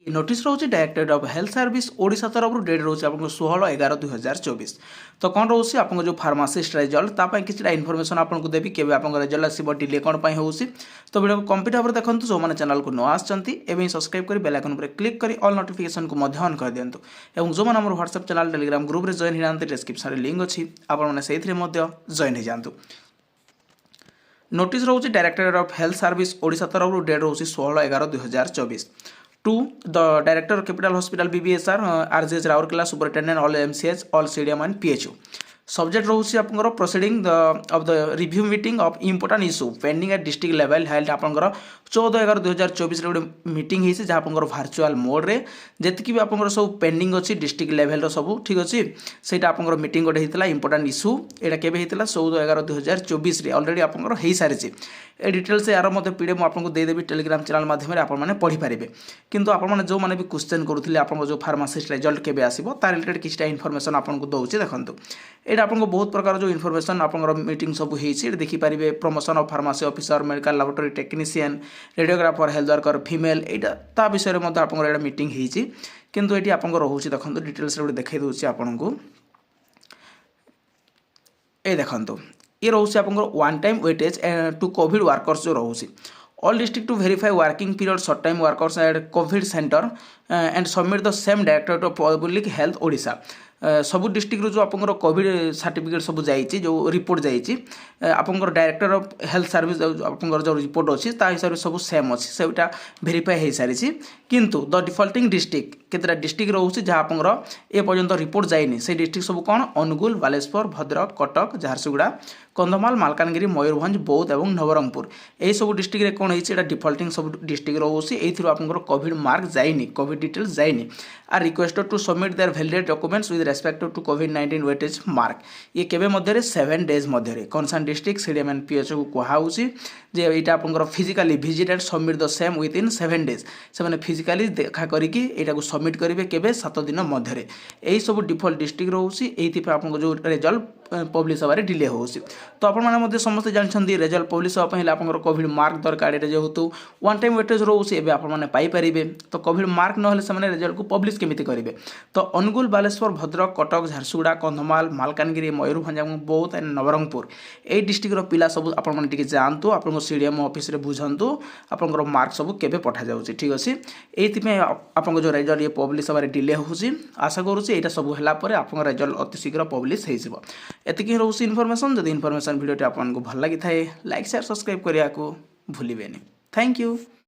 Notice रोचे directorate of health service Odisha तरफ date रोचे आप 16/11/2024। तो कौन रोचे आप जो फार्मासीस्ट रिजल्ट तापाई किसी इनफॉरमेशन आपको देवी केवे आप रिजल्ट आसो डिले कौन पर हो। तो वीडियो को कंप्लीट भाव देखो जो मैंने चैनल को न आसमें सब्सक्राइब कर बेल आइकन पर क्लिक कर ऑल नोटिफिकेशन को ऑन कर दिंतु और जो मैंने व्हाट्सएप चैनल टेलीग्राम ग्रुप में जॉइन होते डिस्क्रिप्शन में लिंक अच्छी आपने जॉइन हो जातु। नोटिस रोचे directorate of health service Odisha तरफ डेट रोचे 16/11/2024 to the director capital hospital BBSR RGH Rourkela superintendent all MCH all CDM and PHO। Subject रोचे आप proceeding of the review meeting of important issue pending at district level held आप 14/11/2024 गोटे meeting होती जहाँ आप भार्चुआल मोड्रे जी भी आप सब पेंडिंग अच्छी डिस्ट्रिक्ट लेवल सब ठीक अच्छे से आप मीटिंग गोटे होता इंपोर्टेंट इश्यू यहाँ केवे होता 14/11/2024 अलरेडी आप हो सारी ए डिटेल्स यार मत पीडीएफ आपको देदेवी टेलीग्राम चैनल माध्यम आपने पढ़ी पारे किंतु आपने जो मैंने भी क्वेश्चन करुले आप जो फार्मासीस्ट रिजल्ट केवे आसो तार रिलेटेड किसी इनफॉरमेशन आपको दूसरी देखो ये आपको बहुत प्रकार जो इनफॉरमेशन आप मीटिंग सब होती देखिपारे promotion of pharmacy officer medical laboratory technician radiographer health worker female यहाँ विषय में आप मीटिंग होती किंतु ये आपको रोचे देखो डिटेल्स देखा दूसरी आपको ये देखो ये रोचे आप one time weightage to COVID workers जो रोचे all district to verify working period short time workers at COVID centre and submit the same directorate of public health Odisha. सब डिस्ट्रिक्ट जो आप कोविड सर्टिफिकेट सब जाइए जो रिपोर्ट जाइए आप डायरेक्टर ऑफ हेल्थ सर्विस आप जो रिपोर्ट अच्छी हिसाब से सब सेम अच्छी सेटा वेरीफाई हो सारी किंतु द डिफल्टिंग डिस्ट्रिक्ट केतटा डिस्ट्रिक्ट रोचे जहाँ आप ए पर्यंत रिपोर्ट जाइए से डिस्ट्रिक्ट सब कौन अनुगुल बालेश्वर भद्रक कटक झारसुगुड़ा कंधमाल मालकानगिरी मयूरभंज बौद्ध और नवरंगपुर यही सब डिस्ट्रिक्ट कौन होता डिफल्टिंग सब डिस्ट्रिक्ट रोचे ये आप कोविड मार्क जाइए कोविड डिटेल्स जाइए are requested to submit their valid documents with respect to कोविड-19 वेटेज मार्क ये केवे मध्य 7 डेज मध्य concern district CDM and PHO को कहुच्छी जे यहाँ आप physically visit and submit the same within 7 days से फिजिकाली देखा करके यहाँ सबमिट करेंगे केवे 7 दिन मध्य यही सब डिफल्ट डिस्ट्रिक्ट रोचे ये आपको जो रिजल्ट पब्लिश होबार डिले हो। तो आपने समस्त जानते रिजल्ट पब्लिश होगापी आप कोविड मार्क दरकार जेहेतु वन टाइम वेटेज रोचे ए आपने तो कोविड मार्क ना से रिजल्ट को पब्लिश केमी करेंगे। तो अनुगुल बालेश्वर भद्रक कटक झारसुगुड़ा कंधमाल मालकानगिरी मयूरभंज और बौद्ध एंड नवरंगपुर यही डिस्ट्रिक्टर पिला सब आपने जातु आप CDM ऑफिस रे बुझंतु आप मार्क सब केवे पठा जाउछि ठीक अच्छे ये आप जो रिजल्ट ये पब्लिश होबार डिले होउछि आशा करुँचे यहाँ सब है आप रिजल्ट अति शीघ्र पब्लिश हो एतिक रोचे इनफॉरमेशन जदि इनफॉरमेशन वीडियो आपको भल लगी थाए लाइक शेयर सब्सक्राइब करने को भूलें। Thank you.